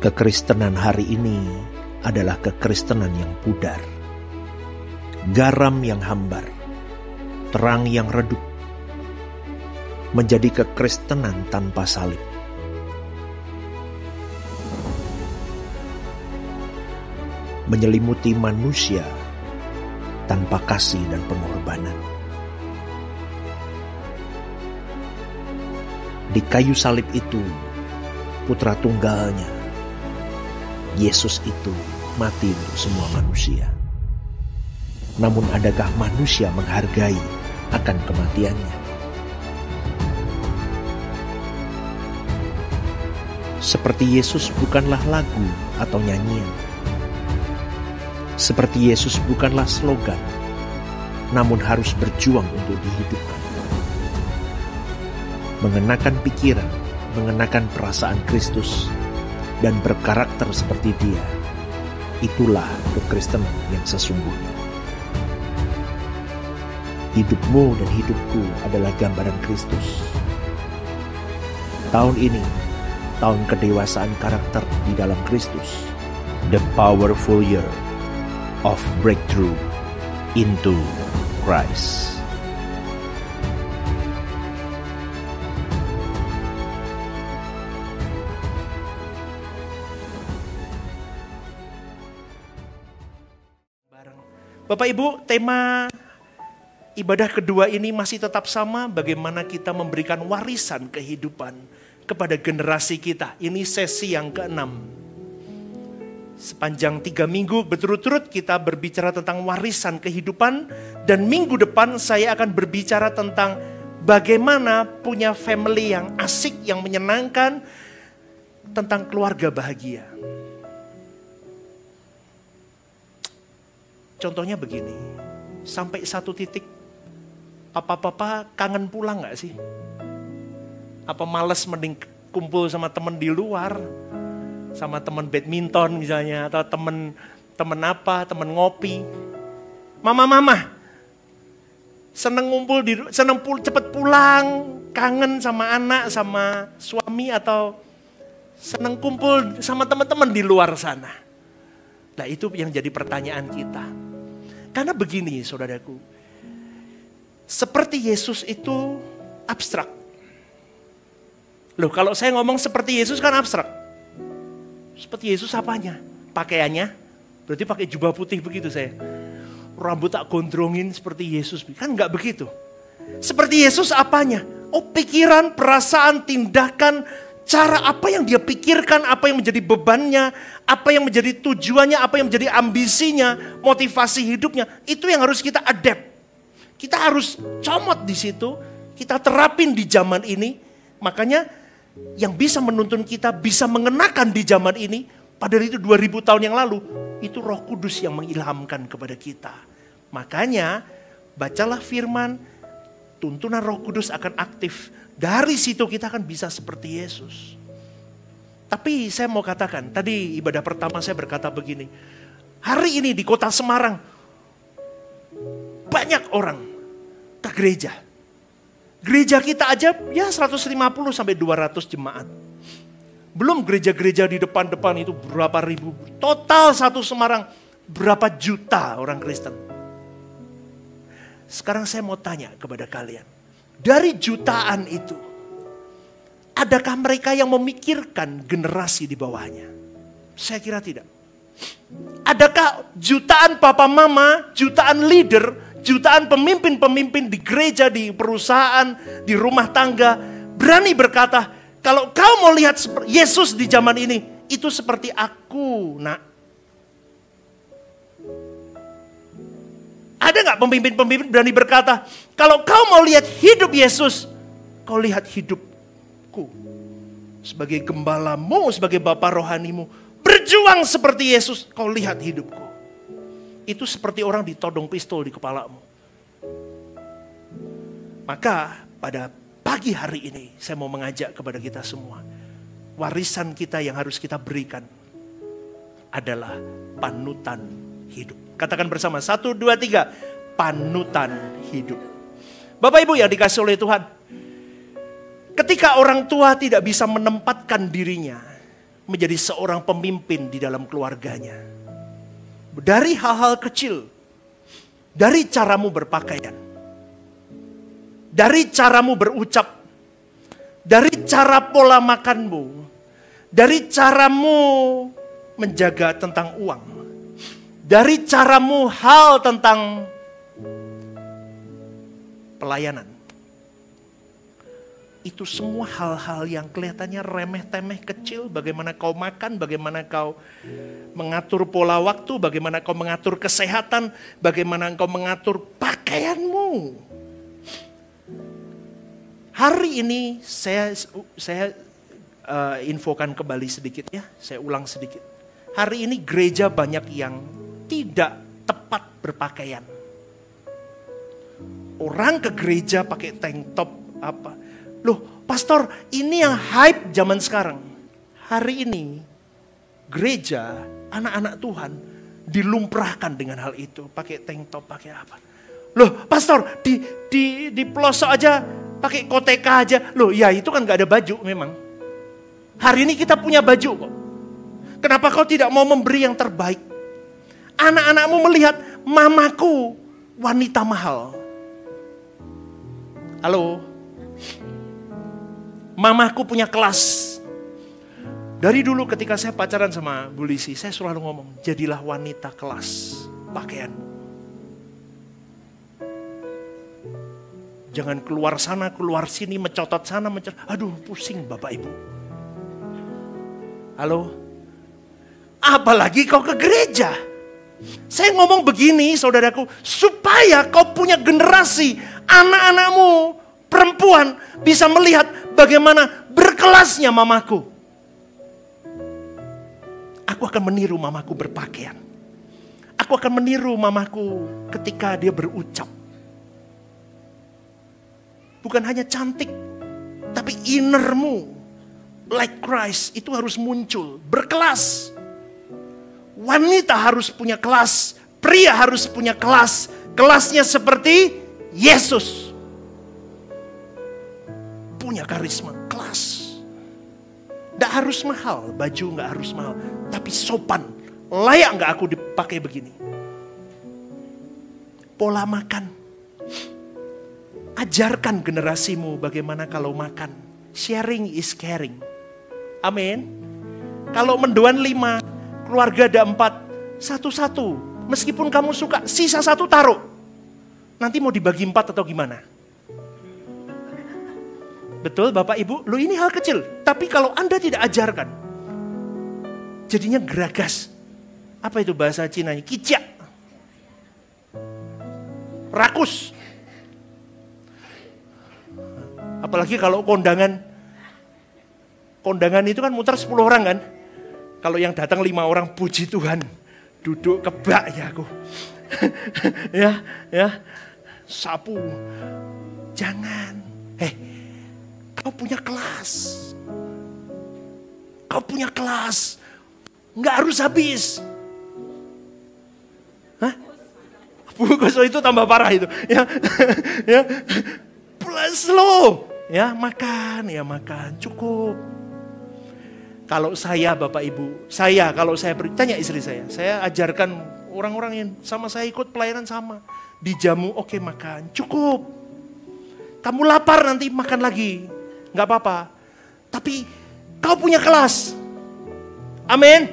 Kekristenan hari ini adalah kekristenan yang pudar. Garam yang hambar, terang yang redup, menjadi kekristenan tanpa salib. Menyelimuti manusia tanpa kasih dan pengorbanan. Di kayu salib itu, putra tunggalnya, Yesus itu mati untuk semua manusia. Namun adakah manusia menghargai akan kematiannya? Seperti Yesus bukanlah lagu atau nyanyian. Seperti Yesus bukanlah slogan, namun harus berjuang untuk dihidupkan. Mengenakan pikiran, mengenakan perasaan Kristus, dan berkarakter seperti Dia. Itulah kekristenan yang sesungguhnya. Hidupmu dan hidupku adalah gambaran Kristus. Tahun ini, tahun kedewasaan karakter di dalam Kristus. The powerful year of breakthrough into Christ. Bapak Ibu, tema ibadah kedua ini masih tetap sama, bagaimana kita memberikan warisan kehidupan kepada generasi kita. Ini sesi yang ke-6. Sepanjang 3 minggu berturut-turut kita berbicara tentang warisan kehidupan, dan minggu depan saya akan berbicara tentang bagaimana punya family yang asik, yang menyenangkan, tentang keluarga bahagia. Contohnya begini, sampai satu titik, papa-papa kangen pulang gak sih? Apa males mending kumpul sama temen di luar, sama temen badminton misalnya, atau temen ngopi. Mama, seneng ngumpul, cepet pulang, kangen sama anak, sama suami, atau seneng kumpul sama teman-teman di luar sana. Nah itu yang jadi pertanyaan kita. Karena begini saudaraku, seperti Yesus itu abstrak. Loh kalau saya ngomong seperti Yesus kan abstrak. Seperti Yesus apanya? Pakaiannya, berarti pakai jubah putih begitu saya. Rambut tak gondrongin seperti Yesus, kan enggak begitu. Seperti Yesus apanya? Oh pikiran, perasaan, tindakan, cara apa yang dia pikirkan, apa yang menjadi bebannya, apa yang menjadi tujuannya, apa yang menjadi ambisinya, motivasi hidupnya, itu yang harus kita adapt. Kita harus comot di situ, kita terapin di zaman ini. Makanya yang bisa menuntun kita, bisa mengenakan di zaman ini, padahal itu 2000 tahun yang lalu, itu Roh Kudus yang mengilhamkan kepada kita. Makanya bacalah firman, tuntunan Roh Kudus akan aktif. Dari situ kita akan bisa seperti Yesus. Tapi saya mau katakan, tadi ibadah pertama saya berkata begini. Hari ini di kota Semarang, banyak orang ke gereja. Gereja kita aja ya 150 sampai 200 jemaat. Belum gereja-gereja di depan-depan itu berapa ribu. Total satu Semarang berapa juta orang Kristen. Sekarang saya mau tanya kepada kalian. Dari jutaan itu, adakah mereka yang memikirkan generasi di bawahnya? Saya kira tidak. Adakah jutaan papa mama, jutaan leader, jutaan pemimpin-pemimpin di gereja, di perusahaan, di rumah tangga, berani berkata, kalau kau mau lihat Yesus di zaman ini, itu seperti aku, nak. Ada gak pemimpin-pemimpin berani berkata, kalau kau mau lihat hidup Yesus, kau lihat hidupku. Sebagai gembalamu, sebagai bapa rohanimu, berjuang seperti Yesus, kau lihat hidupku. Itu seperti orang ditodong pistol di kepalamu. Maka pada pagi hari ini, saya mau mengajak kepada kita semua. Warisan kita yang harus kita berikan adalah panutan hidup. Katakan bersama, 1, 2, 3, panutan hidup. Bapak Ibu yang dikasih oleh Tuhan, ketika orang tua tidak bisa menempatkan dirinya, menjadi seorang pemimpin di dalam keluarganya. Dari hal-hal kecil, dari caramu berpakaian, dari caramu berucap, dari cara pola makanmu, dari caramu menjaga tentang uang, dari caramu hal tentang pelayanan. Itu semua hal-hal yang kelihatannya remeh-temeh kecil. Bagaimana kau makan, bagaimana kau mengatur pola waktu, bagaimana kau mengatur kesehatan, bagaimana kau mengatur pakaianmu. Hari ini saya infokan kembali sedikit ya, saya ulang sedikit. Hari ini gereja banyak yang tidak tepat berpakaian. Orang ke gereja pakai tank top apa. Loh, pastor, ini yang hype zaman sekarang. Hari ini gereja, anak-anak Tuhan dilumprahkan dengan hal itu, pakai tank top, pakai apa. Loh, pastor, di pelosok aja pakai koteka aja. Loh, ya itu kan gak ada baju memang. Hari ini kita punya baju kok. Kenapa kau tidak mau memberi yang terbaik? Anak-anakmu melihat mamaku wanita mahal. Halo. Mamaku punya kelas. Dari dulu ketika saya pacaran sama Bu Lisi, saya selalu ngomong, jadilah wanita kelas pakaian. Jangan keluar sana, keluar sini, mencotot sana, mencotot. Aduh, pusing Bapak Ibu. Halo? Apalagi kau ke gereja. Saya ngomong begini, saudaraku, supaya kau punya generasi, anak-anakmu, perempuan, bisa melihat bagaimana berkelasnya mamaku. Aku akan meniru mamaku berpakaian. Aku akan meniru mamaku ketika dia berucap. Bukan hanya cantik, tapi innermu, like Christ, itu harus muncul, berkelas. Wanita harus punya kelas, pria harus punya kelas. Kelasnya seperti Yesus. Punya karisma, kelas. Gak harus mahal, baju gak harus mahal. Tapi sopan, layak gak aku dipakai begini. Pola makan. Ajarkan generasimu bagaimana kalau makan. Sharing is caring. Amin. Kalau mendoan 5, keluarga ada 4, satu-satu. Meskipun kamu suka, sisa 1 taruh. Nanti mau dibagi 4 atau gimana? Betul Bapak Ibu? Loh ini hal kecil. Tapi kalau Anda tidak ajarkan, jadinya geragas. Apa itu bahasa Cinanya? Kicak. Rakus. Apalagi kalau kondangan. Kondangan itu kan muter 10 orang kan. Kalau yang datang 5 orang, puji Tuhan. Duduk kebak ya aku. ya. Sapu. Jangan. Kau punya kelas. Kau punya kelas. Nggak harus habis. Hah? Bungkus itu tambah parah itu. Ya. Slow. Ya, makan. Cukup. Kalau saya Bapak Ibu, kalau saya tanya istri saya ajarkan orang-orang yang sama saya ikut pelayanan sama. Dijamu, oke makan, cukup. Kamu lapar nanti makan lagi, nggak apa-apa. Tapi kau punya kelas. Amin.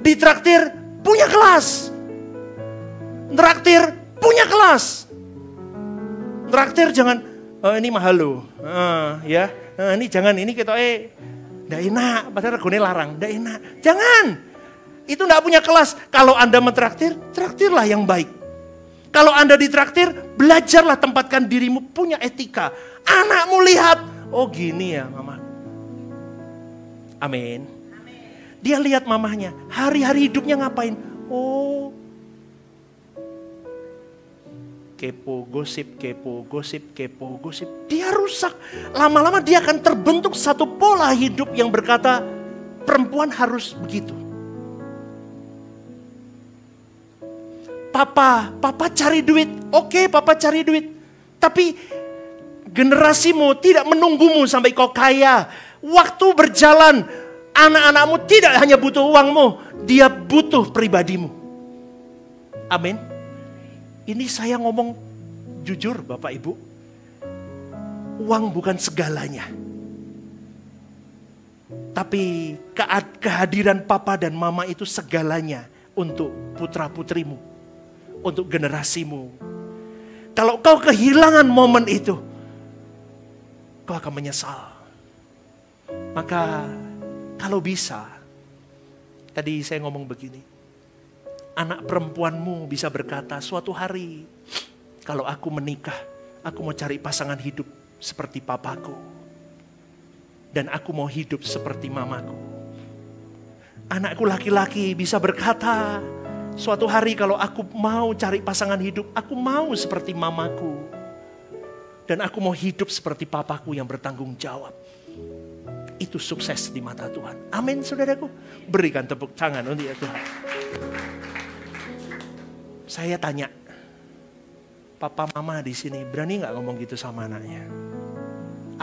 Ditraktir, punya kelas. Traktir, punya kelas. Traktir jangan, ini mahal loh. Ini jangan, ini kita nggak enak, padahal regone larang, nggak enak. Jangan, itu nggak punya kelas. Kalau Anda mentraktir, traktirlah yang baik. Kalau Anda ditraktir, belajarlah tempatkan dirimu punya etika. Anakmu lihat, oh gini ya mama. Amin. Dia lihat mamahnya, hari-hari hidupnya ngapain? Oh, kepo gosip. Dia rusak. Lama-lama dia akan terbentuk satu pola hidup yang berkata perempuan harus begitu. Papa cari duit. Oke, papa cari duit. Tapi generasimu tidak menunggumu sampai kau kaya. Waktu berjalan, Anak-anakmu tidak hanya butuh uangmu, dia butuh pribadimu. Amin. Ini saya ngomong jujur Bapak Ibu. Uang bukan segalanya. Tapi kehadiran papa dan mama itu segalanya untuk putra-putrimu, untuk generasimu. Kalau kau kehilangan momen itu, kau akan menyesal. Maka kalau bisa, tadi saya ngomong begini, anak perempuanmu bisa berkata suatu hari, kalau aku menikah, aku mau cari pasangan hidup seperti papaku. Dan aku mau hidup seperti mamaku. Anakku laki-laki bisa berkata, suatu hari kalau aku mau cari pasangan hidup, aku mau seperti mamaku. Dan aku mau hidup seperti papaku yang bertanggung jawab. Itu sukses di mata Tuhan. Amin saudaraku. Berikan tepuk tangan untuk ya Tuhan. Saya tanya, papa mama di sini berani gak ngomong gitu sama anaknya?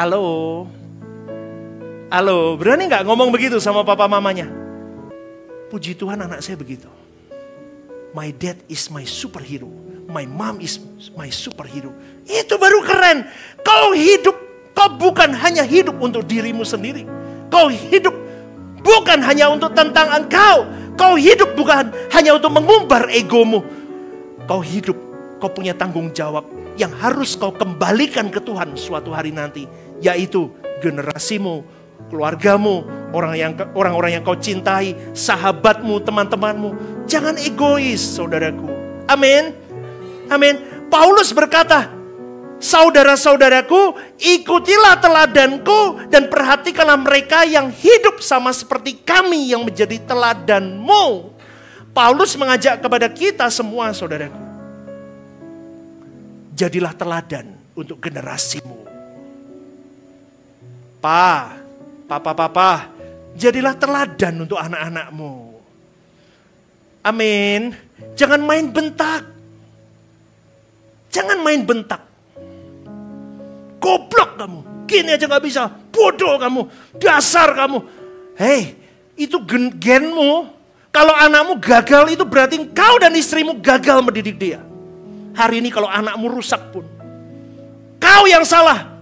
Halo? Halo, berani gak ngomong begitu sama papa mamanya? Puji Tuhan anak saya begitu. My dad is my superhero. My mom is my superhero. Itu baru keren. Kau hidup, kau bukan hanya hidup untuk dirimu sendiri. Kau hidup bukan hanya untuk tentang engkau. Kau hidup bukan hanya untuk mengumbar egomu. Kau hidup, kau punya tanggung jawab yang harus kau kembalikan ke Tuhan suatu hari nanti. Yaitu generasimu, keluargamu, orang-orang yang kau cintai, sahabatmu, teman-temanmu. Jangan egois, saudaraku. Amin. Amin. Paulus berkata, saudara-saudaraku, ikutilah teladanku dan perhatikanlah mereka yang hidup sama seperti kami yang menjadi teladanmu. Paulus mengajak kepada kita semua, saudaraku. Jadilah teladan untuk generasimu. Papa, jadilah teladan untuk anak-anakmu. Amin. Jangan main bentak. Jangan main bentak. Goblok kamu. Gini aja gak bisa. Bodoh kamu. Dasar kamu. Hei, itu genmu. Kalau anakmu gagal itu berarti kau dan istrimu gagal mendidik dia. Hari ini kalau anakmu rusak pun, kau yang salah.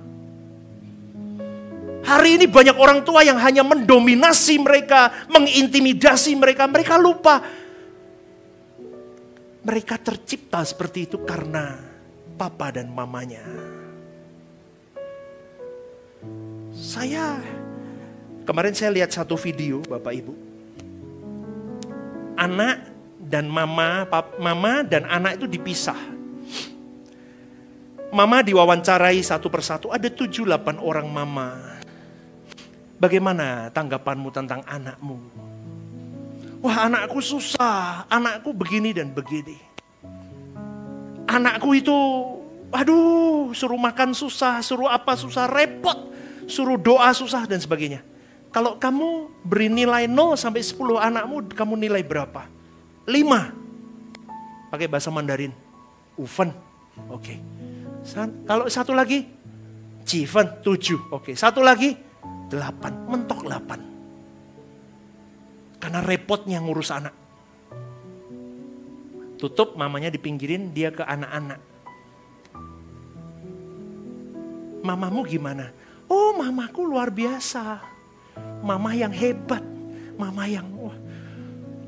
Hari ini banyak orang tua yang hanya mendominasi mereka, mengintimidasi mereka. Mereka lupa. Mereka tercipta seperti itu karena papa dan mamanya. Kemarin saya lihat satu video Bapak Ibu. Anak dan mama dan anak itu dipisah. Mama diwawancarai satu persatu, ada 7-8 orang mama. Bagaimana tanggapanmu tentang anakmu? Wah, anakku susah, anakku begini dan begini. Anakku itu, aduh, suruh makan susah, suruh apa susah, repot, suruh doa susah dan sebagainya. Kalau kamu beri nilai 0 sampai 10 anakmu, kamu nilai berapa? 5. Pakai bahasa Mandarin. Ufen. Oke. Kalau satu lagi, Civen 7. Oke. Satu lagi 8, mentok 8. Karena repotnya ngurus anak. Tutup, mamanya dipinggirin, dia ke anak-anak. Mamamu gimana? Oh, mamaku luar biasa. Mama yang hebat. Mama yang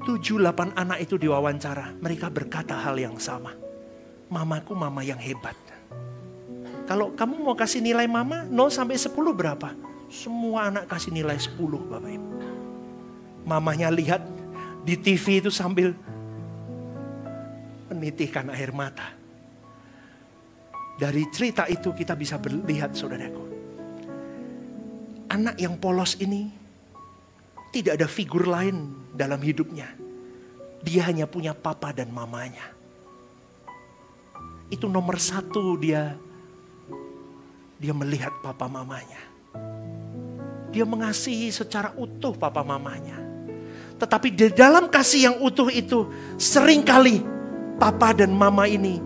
7-8 anak itu diwawancara. Mereka berkata hal yang sama. Mamaku mama yang hebat. Kalau kamu mau kasih nilai mama 0 sampai 10 berapa? Semua anak kasih nilai 10 Bapak Ibu. Mamanya lihat di TV itu sambil menitihkan air mata. Dari cerita itu kita bisa melihat saudaraku. Anak yang polos ini tidak ada figur lain dalam hidupnya. Dia hanya punya papa dan mamanya. Itu nomor 1 dia melihat papa mamanya. Dia mengasihi secara utuh papa mamanya. Tetapi di dalam kasih yang utuh itu, seringkali papa dan mama ini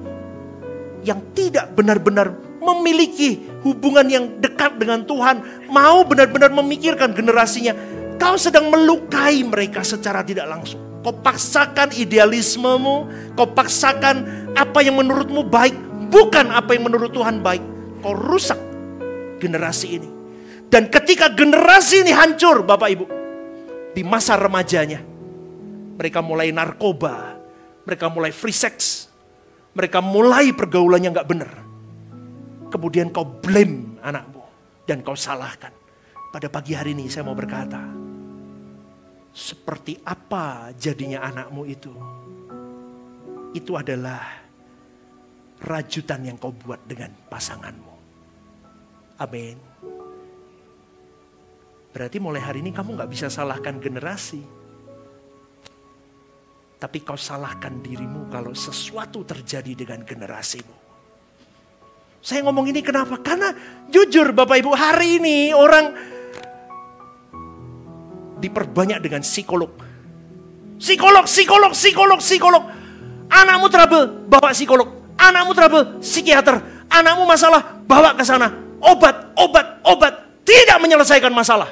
yang tidak benar-benar memiliki hubungan yang dekat dengan Tuhan, mau benar-benar memikirkan generasinya. Kau sedang melukai mereka secara tidak langsung. Kau paksakan idealismemu, kau paksakan apa yang menurutmu baik, bukan apa yang menurut Tuhan baik. Kau rusak generasi ini. Dan ketika generasi ini hancur, Bapak Ibu, di masa remajanya, mereka mulai narkoba, mereka mulai free sex, mereka mulai pergaulannya gak benar. Kemudian kau blame anakmu dan kau salahkan. Pada pagi hari ini saya mau berkata, seperti apa jadinya anakmu itu? Itu adalah rajutan yang kau buat dengan pasanganmu. Amin. Berarti mulai hari ini kamu gak bisa salahkan generasi. Tapi kau salahkan dirimu kalau sesuatu terjadi dengan generasimu. Saya ngomong ini kenapa? Karena jujur Bapak Ibu, hari ini orang diperbanyak dengan psikolog. Psikolog. Anakmu trouble, bawa psikolog. Anakmu trouble, psikiater. Anakmu masalah, bawa ke sana. Obat. Tidak menyelesaikan masalah.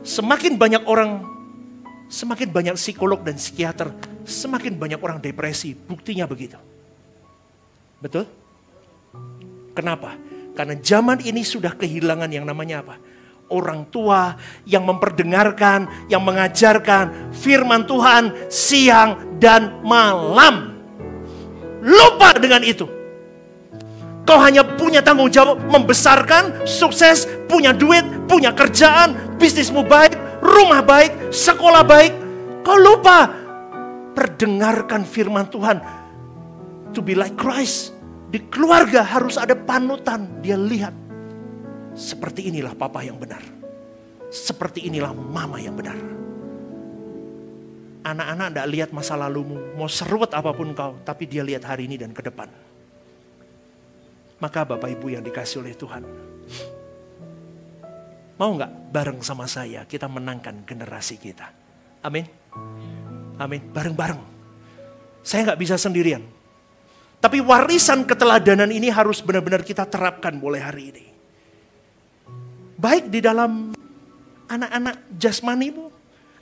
Semakin banyak orang, semakin banyak psikolog dan psikiater, semakin banyak orang depresi. Buktinya begitu. Betul? Kenapa? Karena zaman ini sudah kehilangan yang namanya apa? Orang tua yang memperdengarkan, yang mengajarkan firman Tuhan siang dan malam. Lupa dengan itu. Kau hanya punya tanggung jawab membesarkan, sukses, punya duit, punya kerjaan, bisnismu baik, rumah baik, sekolah baik. Kau lupa perdengarkan firman Tuhan. To be like Christ. Di keluarga harus ada panutan. Dia lihat. Seperti inilah papa yang benar. Seperti inilah mama yang benar. Anak-anak tidak lihat masa lalumu. Mau seruat apapun kau. Tapi dia lihat hari ini dan ke depan. Maka Bapak Ibu yang dikasih oleh Tuhan. Mau gak bareng sama saya kita menangkan generasi kita? Amin. Amin. Bareng-bareng. Saya gak bisa sendirian. Tapi warisan keteladanan ini harus benar-benar kita terapkan mulai hari ini. Baik di dalam anak-anak jasmanimu,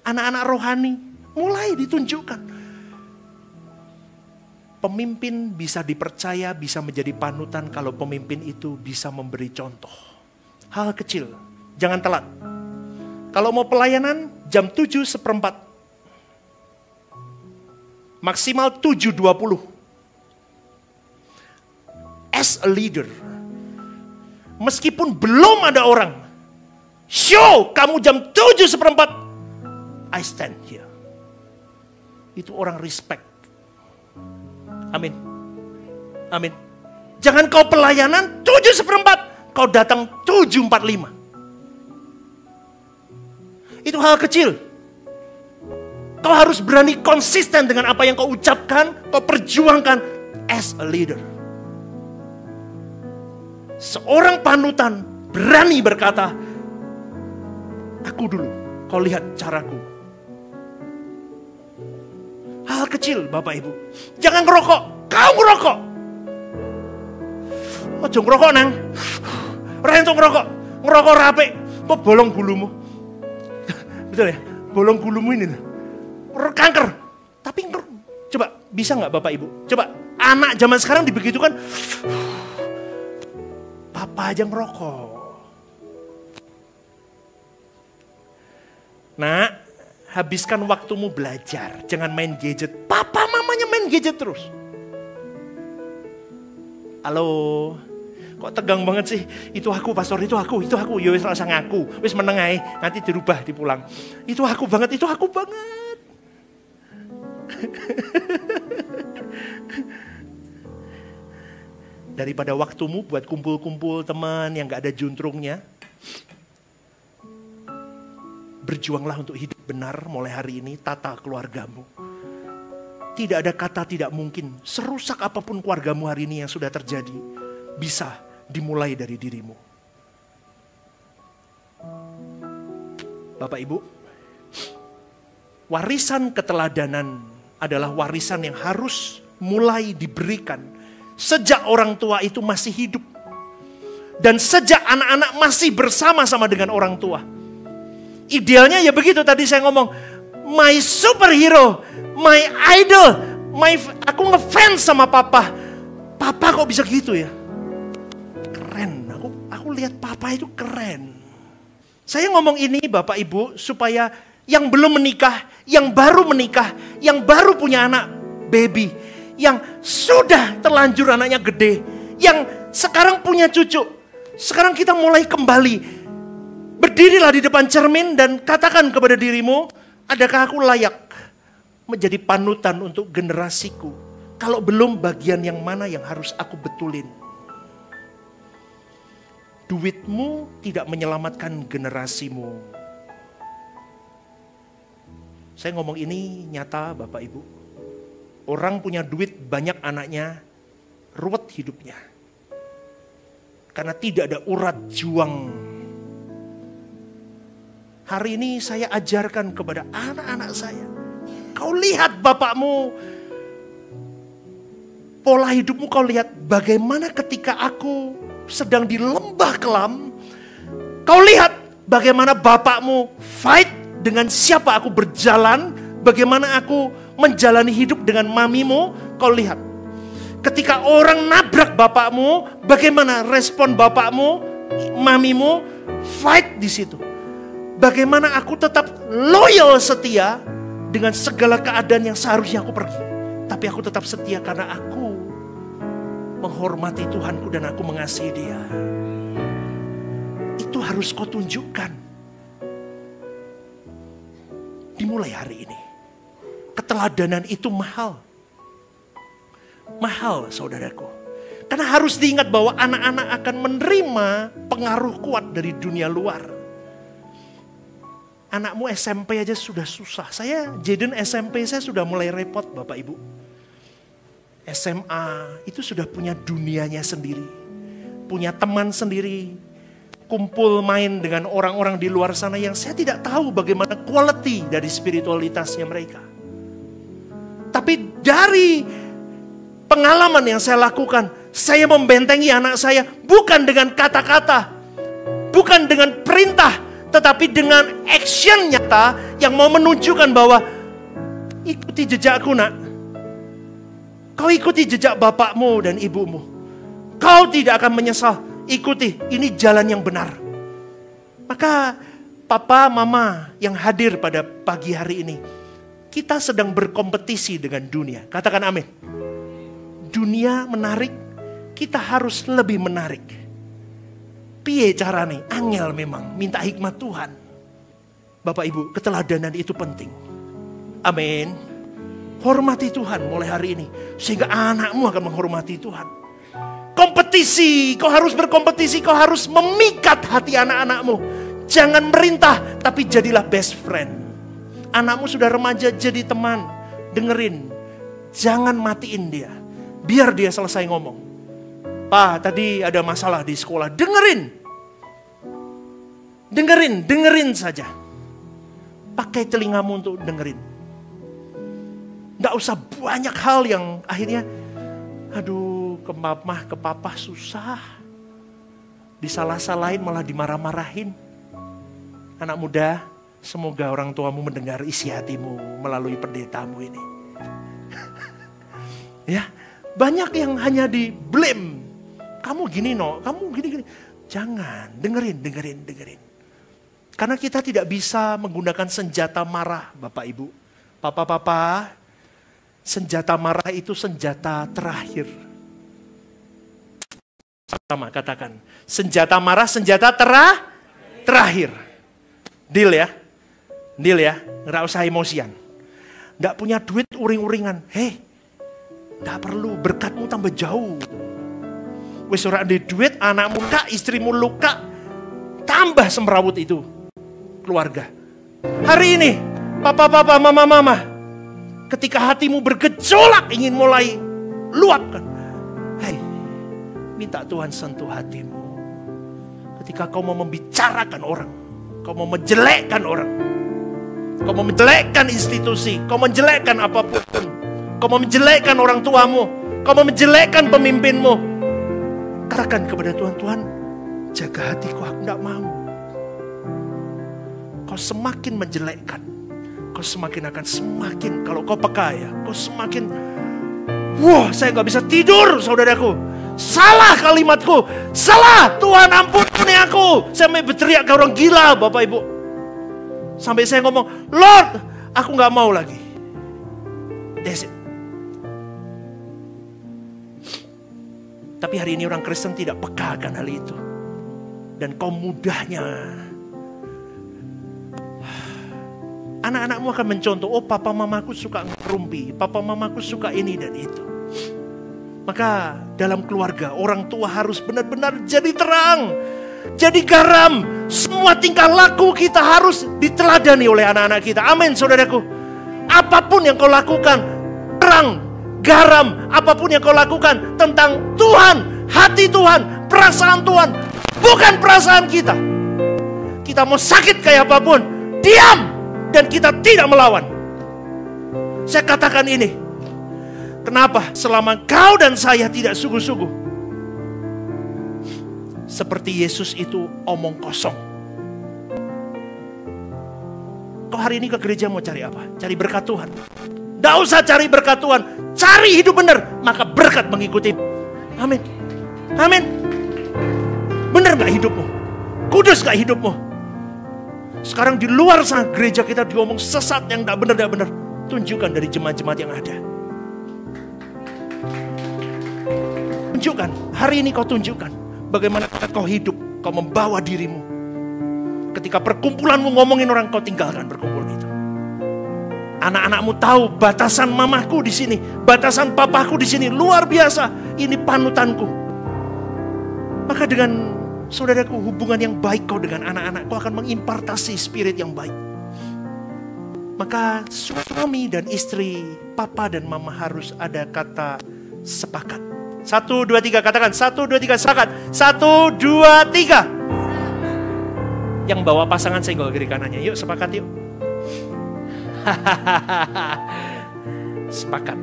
anak-anak rohani, mulai ditunjukkan. Pemimpin bisa dipercaya, bisa menjadi panutan kalau pemimpin itu bisa memberi contoh. Hal kecil, jangan telat. Kalau mau pelayanan, jam 7:15. Maksimal 7:20. As a leader, meskipun belum ada orang, show kamu jam 7:15, I stand here. Itu orang respect. Amin. Amin. Jangan kau pelayanan 7:15, kau datang 7:45. Itu hal kecil. Kau harus berani konsisten dengan apa yang kau ucapkan, kau perjuangkan as a leader. Seorang panutan berani berkata, aku dulu, kau lihat caraku. Hal kecil Bapak Ibu. Jangan ngerokok, kau ngerokok. Ojo ngerokok nang. Rento ngerokok, ngerokok rapi. Kok bolong bulumu. Betul ya, bolong bulumu ini. Kanker. Tapi coba bisa gak Bapak Ibu? Coba anak zaman sekarang dibegitukan. Papa aja ngerokok. Nah, habiskan waktumu belajar. Jangan main gadget. Papa mamanya main gadget terus. Halo. Kok tegang banget sih? Itu aku pastor, itu aku. Ya wis rasa ngaku. Wis meneng ae, nanti dirubah dipulang. Itu aku banget. Daripada waktumu buat kumpul-kumpul teman yang gak ada juntrungnya. Berjuanglah untuk hidup benar mulai hari ini, tata keluargamu. Tidak ada kata tidak mungkin. Serusak apapun keluargamu hari ini yang sudah terjadi, bisa dimulai dari dirimu. Bapak Ibu, warisan keteladanan adalah warisan yang harus mulai diberikan sejak orang tua itu masih hidup. Dan sejak anak-anak masih bersama-sama dengan orang tua. Idealnya ya begitu tadi saya ngomong. My superhero, my idol, aku ngefans sama papa. Papa kok bisa gitu ya? Keren, aku lihat papa itu keren. Saya ngomong ini Bapak Ibu supaya yang belum menikah, yang baru menikah, yang baru punya anak baby, yang sudah terlanjur anaknya gede, yang sekarang punya cucu. Sekarang kita mulai kembali. Berdirilah di depan cermin dan katakan kepada dirimu, adakah aku layak menjadi panutan untuk generasiku? Kalau belum, bagian yang mana yang harus aku betulin? Duitmu tidak menyelamatkan generasimu. Saya ngomong ini nyata Bapak Ibu. Orang punya duit banyak anaknya, ruwet hidupnya. Karena tidak ada urat juang. Hari ini saya ajarkan kepada anak-anak saya. Kau lihat bapakmu, pola hidupmu kau lihat bagaimana ketika aku sedang di lembah kelam. Kau lihat bagaimana bapakmu fight dengan siapa aku berjalan. Bagaimana aku menjalani hidup dengan mamimu. Kau lihat. Ketika orang nabrak bapakmu, bagaimana respon bapakmu, mamimu, fight di situ. Bagaimana aku tetap loyal setia dengan segala keadaan yang seharusnya aku pergi. Tapi aku tetap setia karena aku menghormati Tuhanku dan aku mengasihi Dia. Itu harus kau tunjukkan. Dimulai hari ini. Keteladanan itu mahal. Mahal saudaraku. Karena harus diingat bahwa anak-anak akan menerima pengaruh kuat dari dunia luar. Anakmu SMP aja sudah susah. Jaden SMP saya sudah mulai repot Bapak Ibu. SMA itu sudah punya dunianya sendiri. Punya teman sendiri. Kumpul main dengan orang-orang di luar sana yang saya tidak tahu bagaimana quality dari spiritualitasnya mereka. Tapi dari pengalaman yang saya lakukan, saya membentengi anak saya bukan dengan kata-kata, bukan dengan perintah, tetapi dengan action nyata yang mau menunjukkan bahwa ikuti jejakku nak. Kau ikuti jejak bapakmu dan ibumu. Kau tidak akan menyesal. Ikuti, ini jalan yang benar. Maka papa, mama yang hadir pada pagi hari ini, kita sedang berkompetisi dengan dunia. Katakan amin. Dunia menarik, kita harus lebih menarik. Piye carane? Angel memang, minta hikmat Tuhan. Bapak Ibu, keteladanan itu penting. Amin. Hormati Tuhan mulai hari ini. Sehingga anakmu akan menghormati Tuhan. Kompetisi, kau harus berkompetisi. Kau harus memikat hati anak-anakmu. Jangan merintah, tapi jadilah best friend. Anakmu sudah remaja, jadi teman. Dengerin. Jangan matiin dia. Biar dia selesai ngomong. Pak, tadi ada masalah di sekolah. Dengerin saja. Pakai telingamu untuk dengerin. Nggak usah banyak hal yang akhirnya, aduh, ke mama, ke papa susah. Disalah-salahin malah dimarah-marahin. Anak muda, semoga orang tuamu mendengar isi hatimu melalui pendetamu ini. Ya, banyak yang hanya di blame. Kamu gini kamu gini. Jangan, dengerin. Karena kita tidak bisa menggunakan senjata marah, Bapak Ibu. Papa, senjata marah itu senjata terakhir. Sama katakan, senjata marah, senjata terakhir. Deal ya, nggak usah emosian. Nggak punya duit uring-uringan, nggak perlu, berkatmu tambah jauh. Wis ora ada duit, anakmu luka, istrimu luka, tambah semrawut itu keluarga. Hari ini, papa, mama, ketika hatimu bergejolak ingin mulai luapkan, minta Tuhan sentuh hatimu. Ketika kau mau membicarakan orang, kau mau menjelekkan orang, kau mau menjelekkan institusi, kau menjelekkan apapun, kau mau menjelekkan orang tuamu, kau mau menjelekkan pemimpinmu, katakan kepada Tuhan, Tuhan, jaga hatiku, aku gak mau. Kau semakin menjelekkan, kau semakin akan semakin, kalau kau peka ya, kau semakin, wah saya gak bisa tidur saudaraku. Salah kalimatku, salah, Tuhan ampuni aku. Saya sampai berteriak ke orang gila Bapak Ibu. Sampai saya ngomong, Lord, aku gak mau lagi. That's it. Tapi hari ini orang Kristen tidak peka akan hal itu. Dan kau mudahnya, anak-anakmu akan mencontoh, oh papa mamaku suka ngerumpi, papa mamaku suka ini dan itu. Maka dalam keluarga orang tua harus benar-benar jadi terang, jadi garam. Semua tingkah laku kita harus diteladani oleh anak-anak kita. Amin saudaraku. Apapun yang kau lakukan, terang, garam. Apapun yang kau lakukan tentang Tuhan, hati Tuhan, perasaan Tuhan, bukan perasaan kita. Kita mau sakit kayak apapun, diam dan kita tidak melawan. Saya katakan ini. Kenapa? Selama kau dan saya tidak sungguh-sungguh. Seperti Yesus itu omong kosong. Kau hari ini ke gereja mau cari apa? Cari berkat Tuhan. Tidak usah cari berkat Tuhan. Cari hidup benar. Maka berkat mengikuti. Amin. Amin. Benar gak hidupmu? Kudus gak hidupmu? Sekarang di luar sana gereja kita diomong sesat yang tidak benar. Tunjukkan dari jemaat-jemaat yang ada. Tunjukkan, hari ini kau tunjukkan bagaimana kau hidup, kau membawa dirimu. Ketika perkumpulanmu ngomongin orang, kau tinggalkan perkumpulan itu. Anak-anakmu tahu batasan mamaku di sini, batasan papaku di sini, luar biasa. Ini panutanku. Maka dengan saudaraku, hubungan yang baik kau dengan anak-anak, kau akan mengimpartasi spirit yang baik. Maka suami dan istri, papa dan mama harus ada kata sepakat. 1, 2, 3 katakan. 1, 2, 3 sepakat. 1, 2, 3. Yang bawa pasangan senggol kiri kanannya. Yuk sepakat yuk. Sepakat.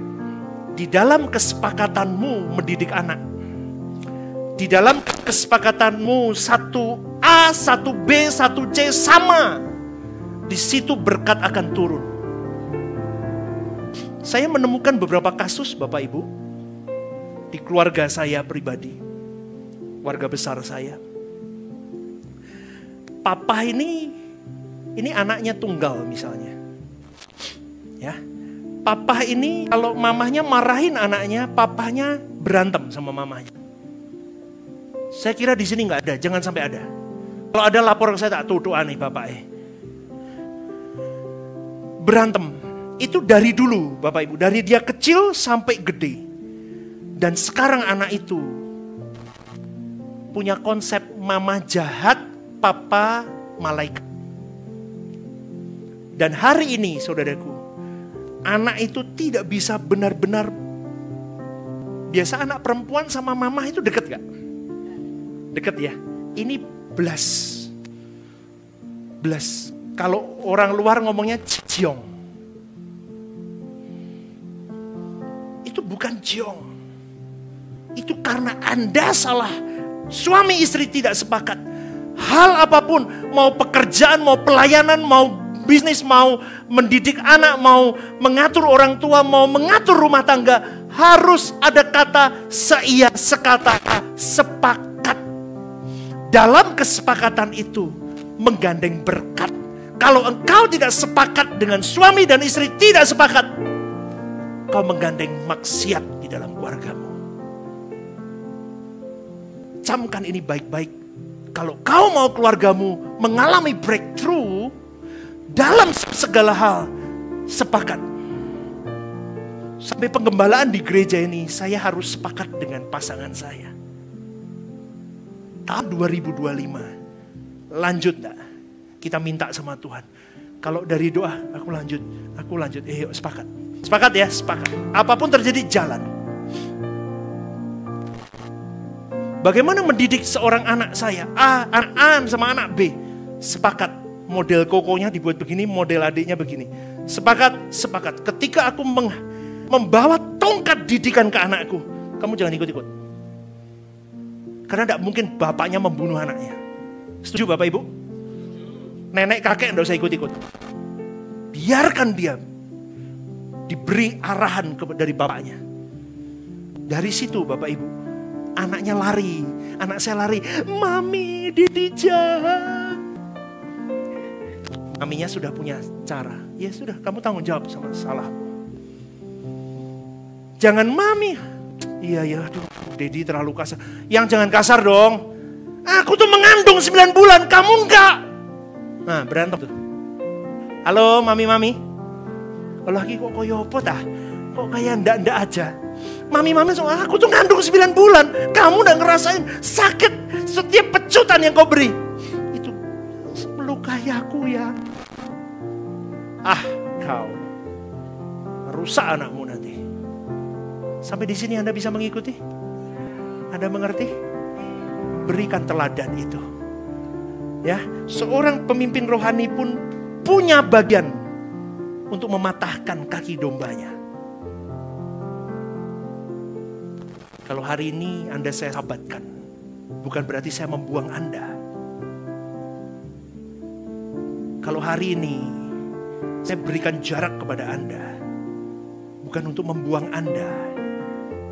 Di dalam kesepakatanmu mendidik anak, di dalam kesepakatanmu 1A, 1B, 1C sama, di situ berkat akan turun. Saya menemukan beberapa kasus Bapak Ibu di keluarga saya pribadi, keluarga besar saya. Papa ini anaknya tunggal misalnya. Ya. Papa ini kalau mamahnya marahin anaknya, papanya berantem sama mamahnya. Saya kira di sini nggak ada, jangan sampai ada. Kalau ada lapor saya tak tuh aneh bapak. Berantem itu dari dulu Bapak Ibu, dari dia kecil sampai gede. Dan sekarang anak itu punya konsep mama jahat, papa malaikat. Dan hari ini saudaraku, anak itu tidak bisa benar-benar. Biasa anak perempuan sama mama itu deket gak? Deket ya. Ini belas. Kalau orang luar ngomongnya jiong. Itu bukan jiong. Itu karena Anda salah. Suami istri tidak sepakat. Hal apapun, mau pekerjaan, mau pelayanan, mau bisnis, mau mendidik anak, mau mengatur orang tua, mau mengatur rumah tangga, harus ada kata seia, sekata, sepakat. Dalam kesepakatan itu menggandeng berkat. Kalau engkau tidak sepakat dengan suami dan istri tidak sepakat, kau menggandeng maksiat di dalam keluargamu. Camkan ini baik-baik. Kalau kau mau keluargamu mengalami breakthrough dalam segala hal, sepakat. Sampai penggembalaan di gereja ini, saya harus sepakat dengan pasangan saya. Tahun 2025, lanjut enggak? Kita minta sama Tuhan. Kalau dari doa, aku lanjut. Yuk sepakat. Sepakat ya, sepakat. Apapun terjadi, jalan. Bagaimana mendidik seorang anak saya, anak A sama anak B. Sepakat, model kokonya dibuat begini, model adiknya begini. Sepakat. Ketika aku membawa tongkat didikan ke anakku, kamu jangan ikut-ikut. Karena tidak mungkin bapaknya membunuh anaknya. Setuju Bapak Ibu? Nenek kakek tidak usah ikut-ikut. Biarkan dia diberi arahan dari bapaknya. Dari situ Bapak Ibu, anaknya lari. Anak saya lari, Mami Didi jahat. Maminya sudah punya cara. Ya sudah, kamu tanggung jawab sama salahmu. Jangan Mami. Iya, aduh, Dedi terlalu kasar. Yang jangan kasar dong. Aku tuh mengandung 9 bulan, kamu enggak. Nah, berantem tuh. Halo, Mami. Lagi kok koyo apa tah? Kok kayak ndak aja. Mami, aku tuh ngandung 9 bulan. Kamu udah ngerasain sakit setiap pecutan yang kau beri. Itu melukai aku ya. Kau rusak anakmu nanti. Sampai di sini Anda bisa mengikuti? Anda mengerti? Berikan teladan itu. Ya, seorang pemimpin rohani pun punya bagian untuk mematahkan kaki dombanya. Kalau hari ini Anda saya sahabatkan, bukan berarti saya membuang Anda. Kalau hari ini saya berikan jarak kepada Anda, bukan untuk membuang Anda,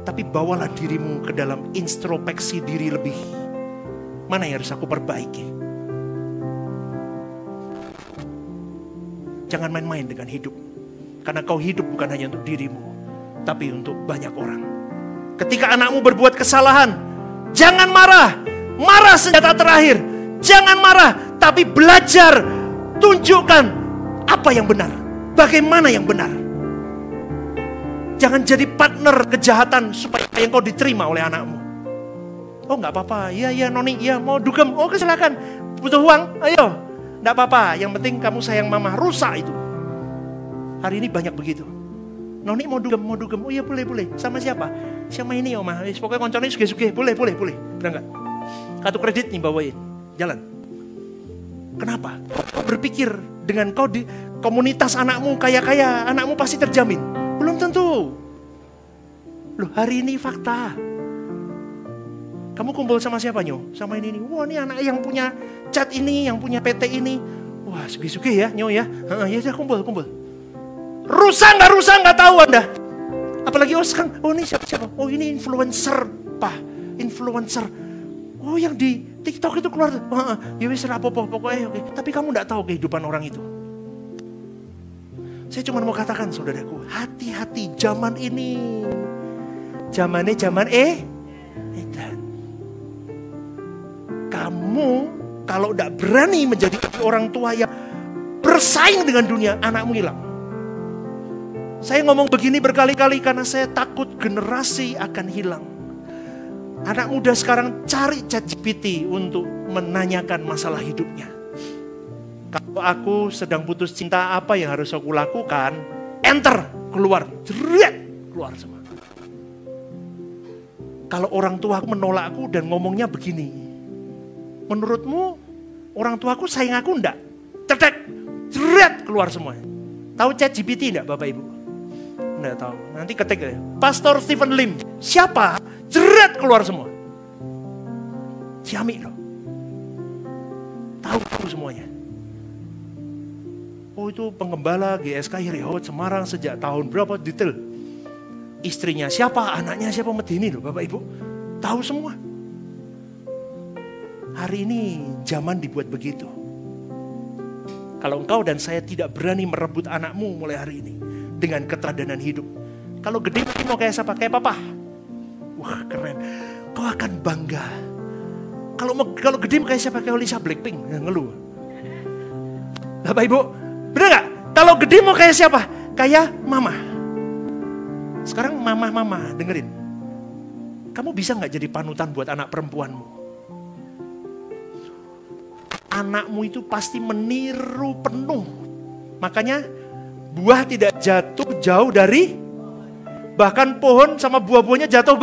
tapi bawalah dirimu ke dalam introspeksi diri lebih. Mana yang harus aku perbaiki? Jangan main-main dengan hidup. Karena kau hidup bukan hanya untuk dirimu, tapi untuk banyak orang. Ketika anakmu berbuat kesalahan, jangan marah. Marah senjata terakhir. Jangan marah, tapi belajar. Tunjukkan apa yang benar. Bagaimana yang benar. Jangan jadi partner kejahatan supaya yang kau diterima oleh anakmu. Oh gak apa-apa, iya Noni, iya mau dugem. Oh silakan, butuh uang, ayo. Gak apa-apa, yang penting kamu sayang mama. Rusak itu. Hari ini banyak begitu. Noni mau dugem. Oh iya boleh. Sama siapa? Sama ini Oma. Pokoknya konconnya suge-suge. Boleh. Udah enggak? Kartu kredit nih bawain. Jalan. Kenapa? Kau berpikir dengan kau di komunitas anakmu kaya-kaya, anakmu pasti terjamin. Belum tentu. Loh hari ini fakta. Kamu kumpul sama siapa Nyo? Sama ini. Wah ini anak yang punya cat ini, yang punya PT ini. Wah suge-suge ya Nyo ya. Ya kumpul. Rusak nggak tahu Anda. Apalagi sekarang, ini siapa? Oh ini influencer, Pak. Influencer. Oh yang di TikTok itu keluar. Ya wis rapopo pokoknya oke. Tapi kamu nggak tahu kehidupan orang itu. Saya cuma mau katakan saudaraku, hati-hati zaman ini. Zaman edan. Kamu kalau tidak berani menjadi orang tua yang bersaing dengan dunia, anakmu hilang. Saya ngomong begini berkali-kali karena saya takut generasi akan hilang. Anak muda sekarang cari ChatGPT untuk menanyakan masalah hidupnya. Kalau aku sedang putus cinta, apa yang harus aku lakukan? Enter, keluar, keluar semua. Kalau orang tua aku menolakku dan ngomongnya begini, menurutmu orang tuaku sayang aku enggak? Cetek, keluar semua. Tahu ChatGPT enggak Bapak Ibu? Enggak tahu. Nanti ketik ya. Pastor Stephen Lim. Siapa? Keluar semua. Ciamik loh. Tahu semuanya. Oh itu penggembala GSK Rehoboth Semarang sejak tahun berapa detail. Istrinya siapa, anaknya siapa, medeni loh Bapak Ibu. Tahu semua. Hari ini zaman dibuat begitu. Kalau engkau dan saya tidak berani merebut anakmu mulai hari ini dengan keteladanan hidup. Kalau gede mau kayak siapa? Kayak papa. Wah keren. Kau akan bangga. Kalau gede kayak siapa? Kayak Lisa Blackpink. Ngeluh. Bapak Ibu, bener gak? Kalau gede mau kayak siapa? Kayak mama. Sekarang mama dengerin. Kamu bisa gak jadi panutan buat anak perempuanmu? Anakmu itu pasti meniru penuh. Makanya buah tidak jatuh jauh dari, bahkan pohon sama buah-buahnya jatuh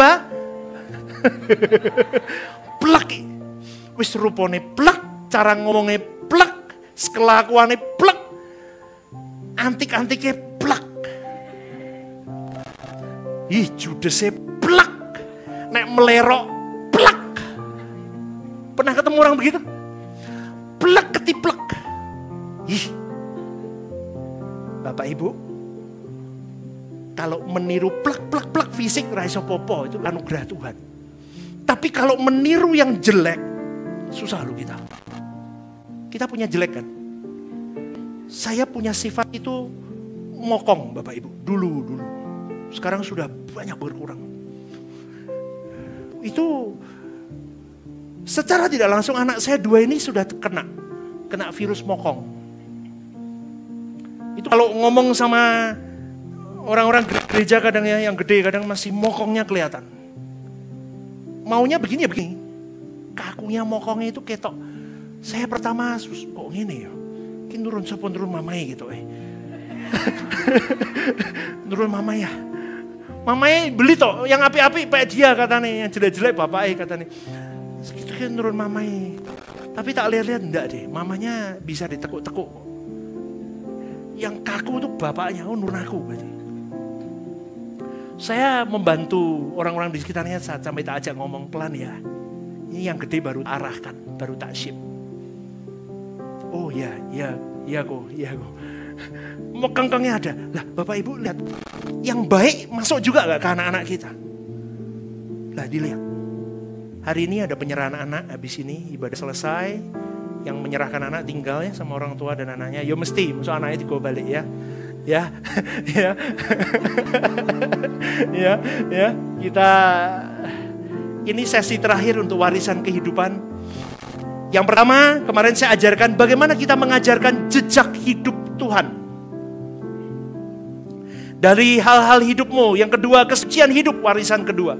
plek. Wis rupane plek, cara ngomongnya plek, kelakuannya plek, antik-antiknya plek. Ih judesnya plek, nek melerok plek. Pernah ketemu orang begitu? Plek ketiplek. Ih. Bapak Ibu, kalau meniru plek fisik raiso popo itu anugerah Tuhan. Tapi kalau meniru yang jelek, susah loh kita. Kita punya jelek kan? Saya punya sifat itu mokong Bapak Ibu, dulu. Sekarang sudah banyak berkurang. Itu secara tidak langsung anak saya 2 ini sudah kena virus mokong. Itu kalau ngomong sama orang-orang gereja kadang ya, yang gede kadang masih mokongnya kelihatan. Maunya begini ya begini. Kakunya mokongnya itu ketok. Saya pertama kok gini ya. Mungkin turun mamai gitu Turun mamai ya. Mamai beli toh yang api-api pak dia katanya, yang jelek-jelek bapak katanya. Segitu kan turun mamai. Tapi tak lihat-lihat enggak deh, mamanya bisa ditekuk-tekuk. Yang kaku itu bapaknya, nurun aku berarti. Saya membantu orang-orang di sekitarnya saat sampai tak ajak ngomong pelan ya. Ini yang gede baru arahkan, baru taksib. Oh ya kok. Kengkengnya ada. Lah Bapak Ibu lihat, yang baik masuk juga gak ke anak-anak kita? Lah dilihat. Hari ini ada penyerahan anak, habis ini ibadah selesai. Yang menyerahkan anak tinggal ya sama orang tua dan anaknya. Ya mesti, maksud anaknya dibawa balik ya. Ya. Kita ini sesi terakhir untuk warisan kehidupan. Yang pertama, kemarin saya ajarkan bagaimana kita mengajarkan jejak hidup Tuhan. Dari hal-hal hidupmu. Yang kedua, kesucian hidup, warisan kedua.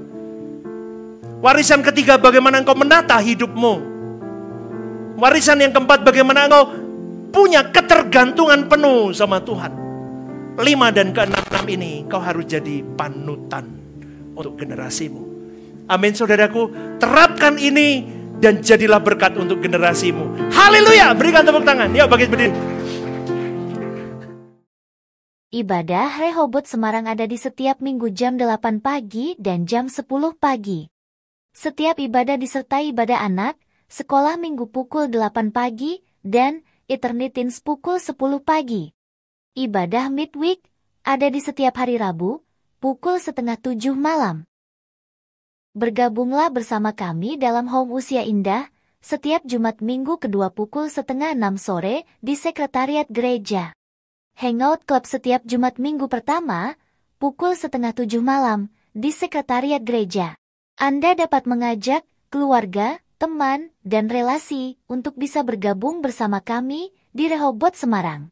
Warisan ketiga, bagaimana engkau menata hidupmu. Warisan yang keempat, bagaimana engkau punya ketergantungan penuh sama Tuhan. 5 dan ke-6 ini, kau harus jadi panutan untuk generasimu. Amin saudaraku, terapkan ini dan jadilah berkat untuk generasimu. Haleluya, berikan tepuk tangan. Yuk bangkit berdiri. Ibadah Rehoboth Semarang ada di setiap minggu jam 8 pagi dan jam 10 pagi. Setiap ibadah disertai ibadah anak, sekolah minggu pukul 8 pagi, dan Eternitins pukul 10 pagi. Ibadah midweek ada di setiap hari Rabu, pukul 6:30 malam. Bergabunglah bersama kami dalam Home Usia Indah, setiap Jumat minggu kedua pukul 5:30 sore di Sekretariat Gereja. Hangout Club setiap Jumat minggu pertama, pukul 6:30 malam, di Sekretariat Gereja. Anda dapat mengajak keluarga, teman, dan relasi untuk bisa bergabung bersama kami di Rehoboth Semarang.